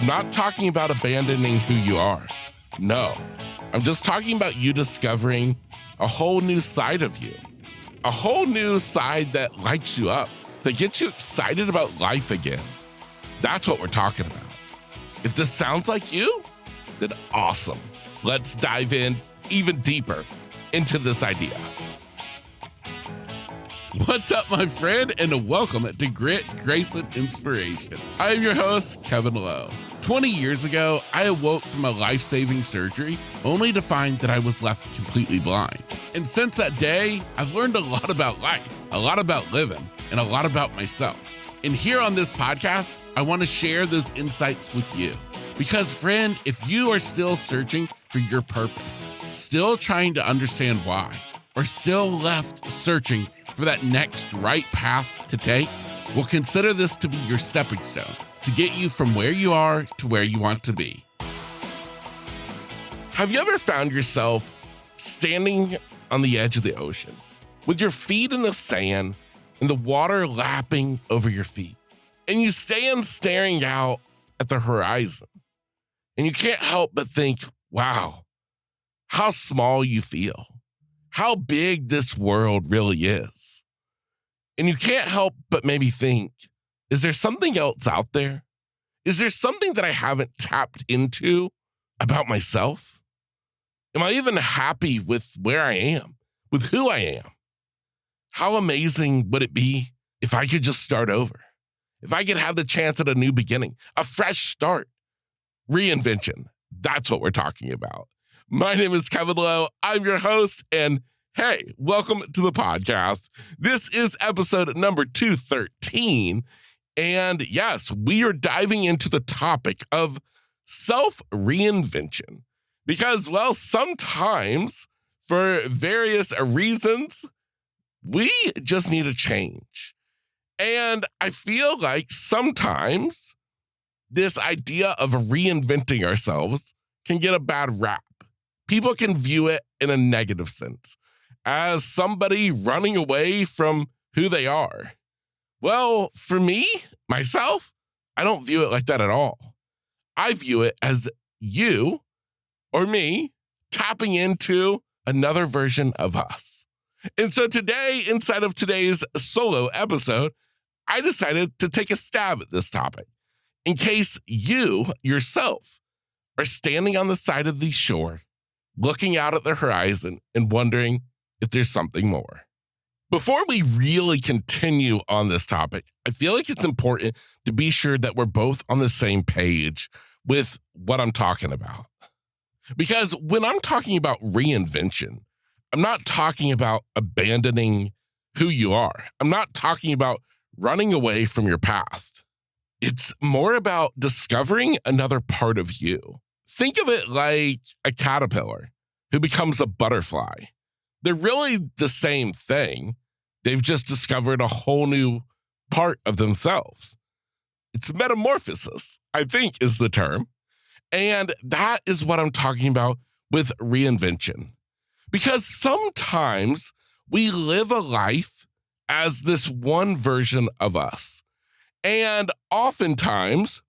I'm not talking about abandoning who you are. No, I'm just talking about you discovering a whole new side of you, a whole new side that lights you up, that gets you excited about life again. That's what we're talking about. If this sounds like you, then awesome. Let's dive in even deeper into this idea. What's up, my friend, and welcome to Grit, Grace, and Inspiration. I am your host, Kevin Lowe. 20 years ago, I awoke from a life-saving surgery only to find that I was left completely blind. And since that day, I've learned a lot about life, a lot about living, and a lot about myself. And here on this podcast, I want to share those insights with you. Because, friend, if you are still searching for your purpose, still trying to understand why, or still left searching for that next right path to take, well, consider this to be your stepping stone to get you from where you are to where you want to be. Have you ever found yourself standing on the edge of the ocean with your feet in the sand and the water lapping over your feet, and you stand staring out at the horizon, and you can't help but think, wow, how small you feel, how big this world really is. And you can't help but maybe think, is there something else out there? Is there something that I haven't tapped into about myself? Am I even happy with where I am, with who I am? How amazing would it be if I could just start over? If I could have the chance at a new beginning, a fresh start, reinvention. That's what we're talking about. My name is Kevin Lowe. I'm your host, and hey, welcome to the podcast. This is episode number 213. And yes, we are diving into the topic of self-reinvention. Because, well, sometimes for various reasons, we just need a change. And I feel like sometimes this idea of reinventing ourselves can get a bad rap. People can view it in a negative sense, as somebody running away from who they are. Well, for me, myself, I don't view it like that at all. I view it as you or me tapping into another version of us. And so today, inside of today's solo episode, I decided to take a stab at this topic in case you yourself are standing on the side of the shore, looking out at the horizon and wondering if there's something more. Before we really continue on this topic, I feel like it's important to be sure that we're both on the same page with what I'm talking about. Because when I'm talking about reinvention, I'm not talking about abandoning who you are. I'm not talking about running away from your past. It's more about discovering another part of you. Think of it like a caterpillar who becomes a butterfly. They're really the same thing. They've just discovered a whole new part of themselves. It's metamorphosis, I think, is the term. And that is what I'm talking about with reinvention. Because sometimes we live a life as this one version of us. And oftentimes,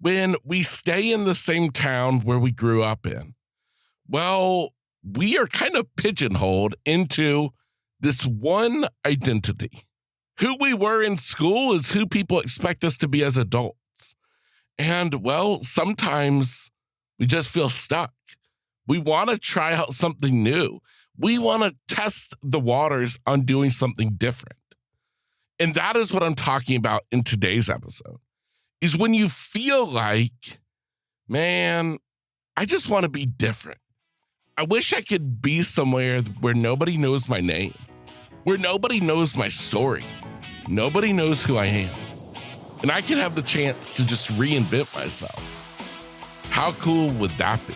when we stay in the same town where we grew up in, well, we are kind of pigeonholed into this one identity. Who we were in school is who people expect us to be as adults. And, well, sometimes we just feel stuck. We want to try out something new. We want to test the waters on doing something different. And that is what I'm talking about in today's episode, is when you feel like, man, I just want to be different. I wish I could be somewhere where nobody knows my name, where nobody knows my story, nobody knows who I am, and I can have the chance to just reinvent myself. How cool would that be?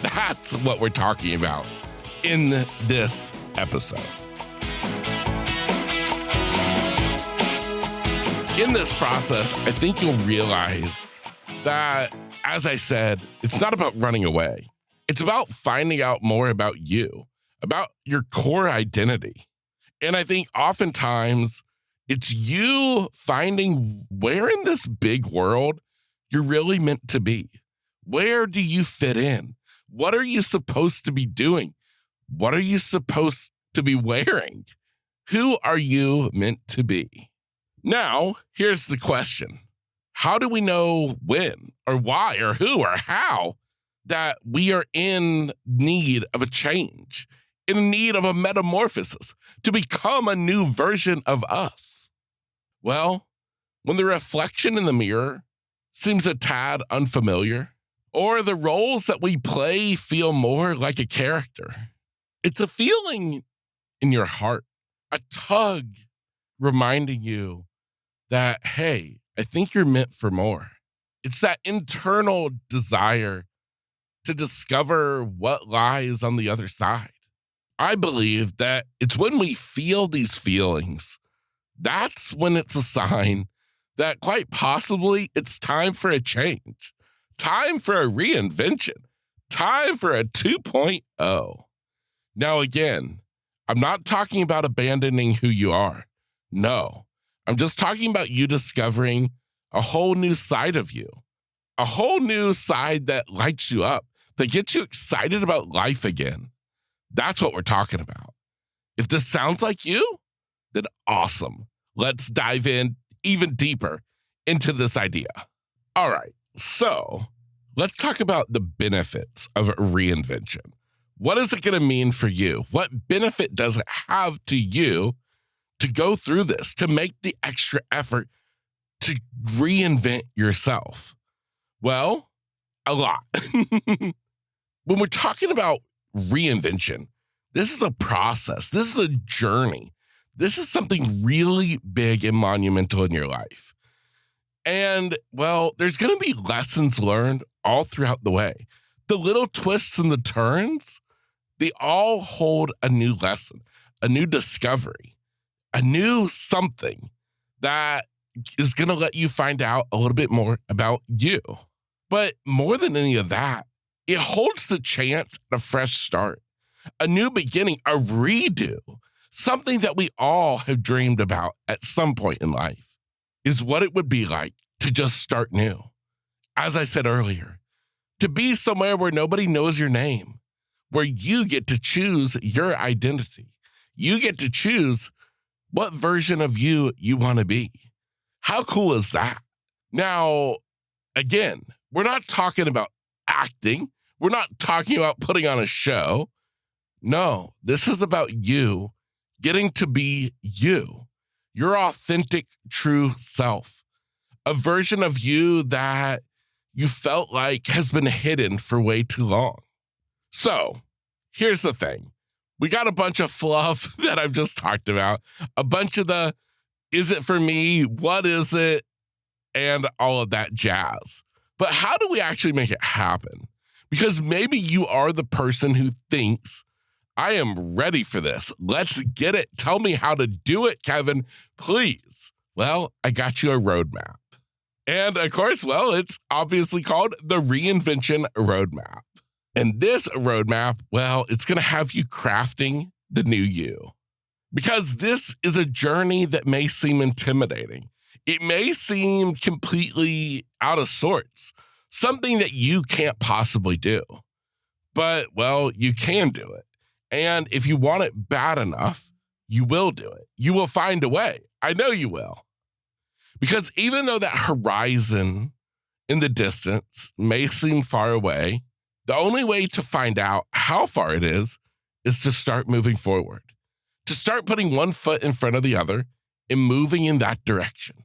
That's what we're talking about in this episode. In this process, I think you'll realize that, as I said, it's not about running away. It's about finding out more about you, about your core identity. And I think oftentimes it's you finding where in this big world you're really meant to be? Where do you fit in? What are you supposed to be doing? What are you supposed to be wearing? Who are you meant to be? Now, here's the question. How do we know when or why or who or how that we are in need of a change, in need of a metamorphosis to become a new version of us? Well, when the reflection in the mirror seems a tad unfamiliar, or the roles that we play feel more like a character, it's a feeling in your heart, a tug reminding you that, hey, I think you're meant for more. It's that internal desire to discover what lies on the other side. I believe that it's when we feel these feelings, that's when it's a sign that quite possibly it's time for a change, time for a reinvention, time for a 2.0. Now, again, I'm not talking about abandoning who you are. No, I'm just talking about you discovering a whole new side of you, a whole new side that lights you up, that gets you excited about life again. That's what we're talking about. If this sounds like you, then awesome. Let's dive in even deeper into this idea. All right, so let's talk about the benefits of reinvention. What is it going to mean for you? What benefit does it have to you to go through this, to make the extra effort to reinvent yourself? Well, a lot. When we're talking about reinvention, this is a process. This is a journey. This is something really big and monumental in your life. And, well, there's going to be lessons learned all throughout the way. The little twists and the turns, they all hold a new lesson, a new discovery, a new something that is going to let you find out a little bit more about you. But more than any of that, it holds the chance at a fresh start, a new beginning, a redo, something that we all have dreamed about at some point in life, is what it would be like to just start new. As I said earlier, to be somewhere where nobody knows your name, where you get to choose your identity. You get to choose what version of you want to be. How cool is that? Now, again, we're not talking about acting. We're not talking about putting on a show. No, this is about you getting to be you, your authentic, true self, a version of you that you felt like has been hidden for way too long. So here's the thing. We got a bunch of fluff that I've just talked about, a bunch of the, is it for me? What is it? And all of that jazz. But how do we actually make it happen? Because maybe you are the person who thinks, I am ready for this. Let's get it. Tell me how to do it, Kevin, please. Well, I got you a roadmap. And of course, well, it's obviously called the Reinvention Roadmap. And this roadmap, well, it's going to have you crafting the new you. Because this is a journey that may seem intimidating. It may seem completely out of sorts, something that you can't possibly do. But, well, you can do it. And if you want it bad enough, you will do it. You will find a way. I know you will. Because even though that horizon in the distance may seem far away, the only way to find out how far it is to start moving forward, to start putting one foot in front of the other and moving in that direction.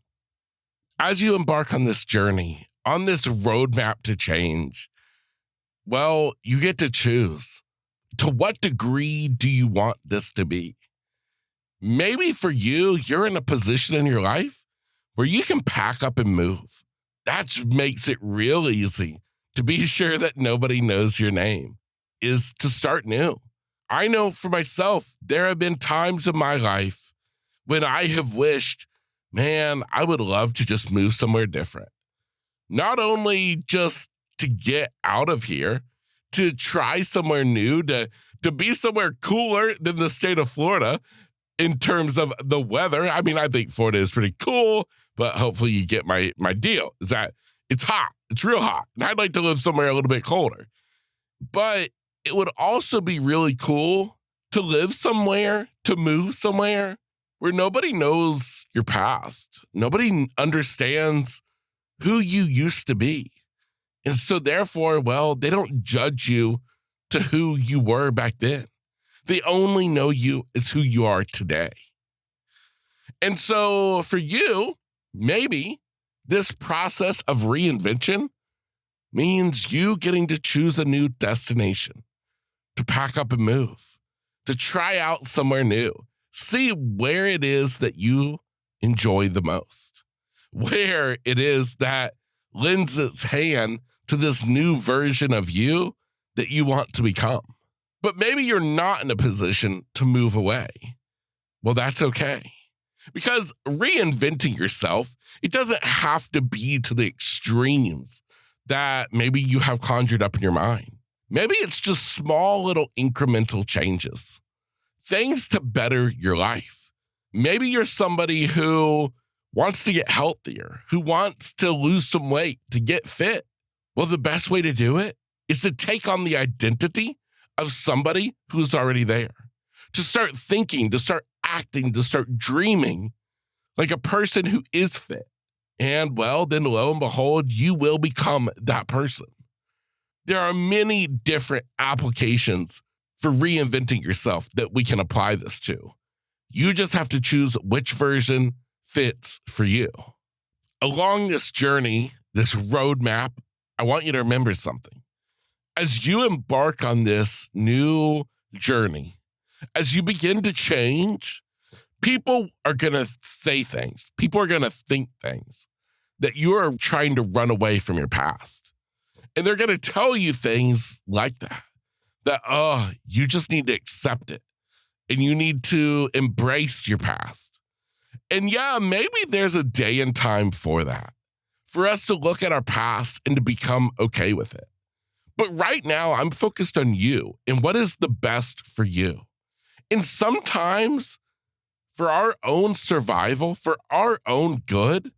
As you embark on this journey, on this roadmap to change, well, you get to choose. To what degree do you want this to be? Maybe for you, you're in a position in your life where you can pack up and move. That makes it real easy to be sure that nobody knows your name, is to start new. I know for myself, there have been times in my life when I have wished, man, I would love to just move somewhere different. Not only just to get out of here, to try somewhere new, to be somewhere cooler than the state of Florida in terms of the weather. I mean, I think Florida is pretty cool, but hopefully you get my deal. Is that It's hot. It's real hot. And I'd like to live somewhere a little bit colder. But it would also be really cool to live somewhere, to move somewhere where nobody knows your past. Nobody understands who you used to be. And so therefore, well, they don't judge you to who you were back then. They only know you as who you are today. And so for you, maybe this process of reinvention means you getting to choose a new destination, to pack up and move, to try out somewhere new, see where it is that you enjoy the most, where it is that lends its hand to this new version of you that you want to become. But maybe you're not in a position to move away. Well, that's okay. Because reinventing yourself, it doesn't have to be to the extremes that maybe you have conjured up in your mind. Maybe it's just small little incremental changes, things to better your life. Maybe you're somebody who wants to get healthier, who wants to lose some weight, to get fit. Well, the best way to do it is to take on the identity of somebody who's already there, to start thinking, to start acting, to start dreaming like a person who is fit. And well, then lo and behold, you will become that person. There are many different applications for reinventing yourself that we can apply this to. You just have to choose which version fits for you. Along this journey, this roadmap, I want you to remember something. As you embark on this new journey, as you begin to change, people are going to say things. People are going to think things that you are trying to run away from your past. And they're going to tell you things like that, oh, you just need to accept it. And you need to embrace your past. And yeah, maybe there's a day and time for that, for us to look at our past and to become okay with it. But right now, I'm focused on you and what is the best for you. And sometimes, for our own survival, for our own good,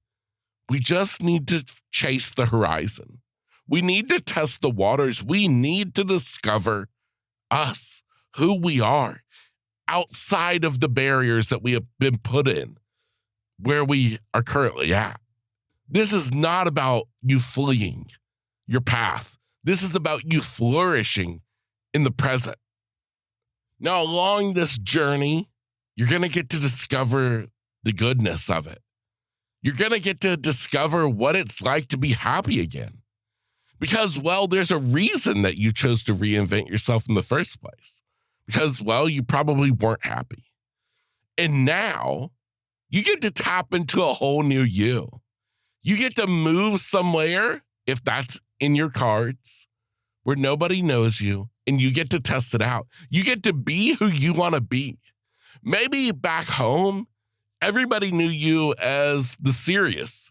we just need to chase the horizon. We need to test the waters. We need to discover us, who we are, outside of the barriers that we have been put in, where we are currently at. This is not about you fleeing your past. This is about you flourishing in the present. Now, along this journey, you're going to get to discover the goodness of it. You're going to get to discover what it's like to be happy again. Because, well, there's a reason that you chose to reinvent yourself in the first place. Because, well, you probably weren't happy. And now you get to tap into a whole new you. You get to move somewhere, if that's in your cards, where nobody knows you, and you get to test it out. You get to be who you want to be. Maybe back home, everybody knew you as the serious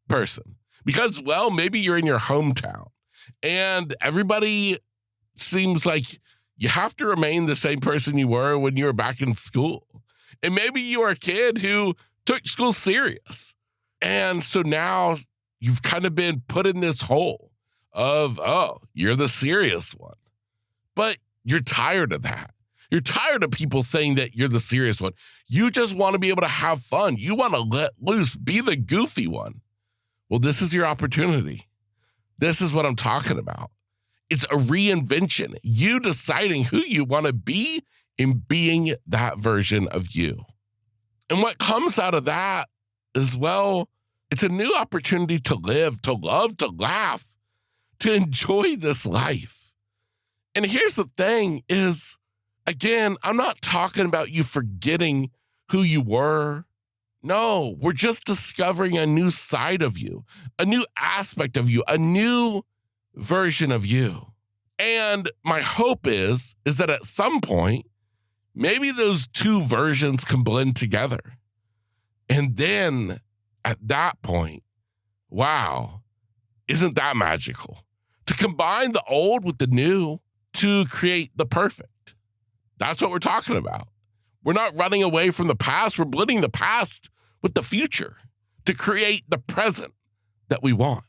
person because, well, maybe you're in your hometown and everybody seems like you have to remain the same person you were when you were back in school. And maybe you are a kid who took school serious. And so now you've kind of been put in this hole of, oh, you're the serious one. But you're tired of that. You're tired of people saying that you're the serious one. You just want to be able to have fun. You want to let loose, be the goofy one. Well, this is your opportunity. This is what I'm talking about. It's a reinvention. You deciding who you want to be and being that version of you. And what comes out of that is, well, it's a new opportunity to live, to love, to laugh, to enjoy this life. And here's the thing is, again, I'm not talking about you forgetting who you were. No, we're just discovering a new side of you, a new aspect of you, a new version of you. And my hope is that at some point, maybe those two versions can blend together. And then at that point, wow, isn't that magical? To combine the old with the new to create the perfect. That's what we're talking about. We're not running away from the past. We're blending the past with the future to create the present that we want.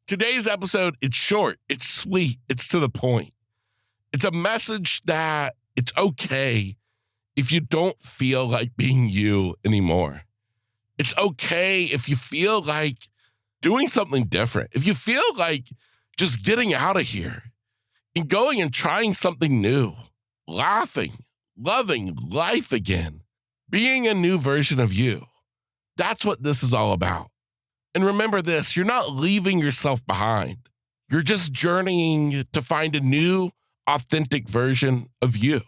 Today's episode, it's short, it's sweet, it's to the point. It's a message that it's okay if you don't feel like being you anymore. It's okay if you feel like doing something different. If you feel like just getting out of here and going and trying something new, laughing, loving life again, being a new version of you. That's what this is all about. And remember this, you're not leaving yourself behind. You're just journeying to find a new, authentic version of you.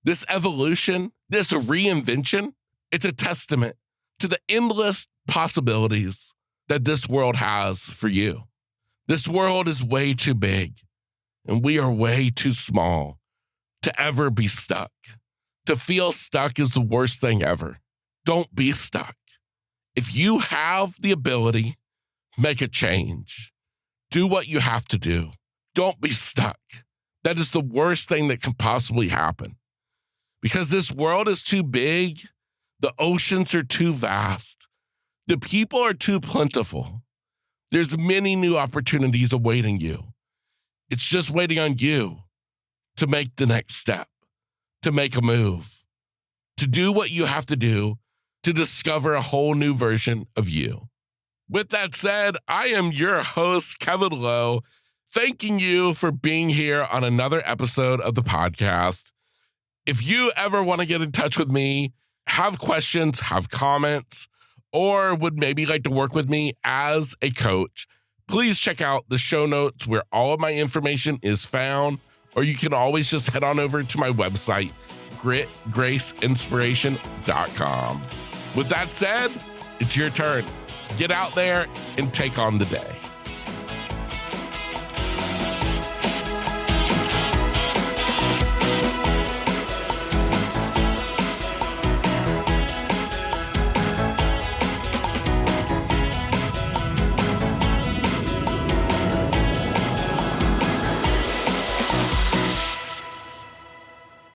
This evolution, this reinvention, it's a testament to the endless possibilities that this world has for you. This world is way too big, and we are way too small to ever be stuck. To feel stuck is the worst thing ever. Don't be stuck. If you have the ability, make a change. Do what you have to do. Don't be stuck. That is the worst thing that can possibly happen. Because this world is too big, the oceans are too vast, the people are too plentiful. There's many new opportunities awaiting you. It's just waiting on you to make the next step, to make a move, to do what you have to do to discover a whole new version of you. With that said, I am your host, Kevin Lowe, thanking you for being here on another episode of the podcast. If you ever want to get in touch with me, have questions, have comments, or would maybe like to work with me as a coach, please check out the show notes where all of my information is found, or you can always just head on over to my website, gritgraceinspiration.com. With that said, it's your turn. Get out there and take on the day.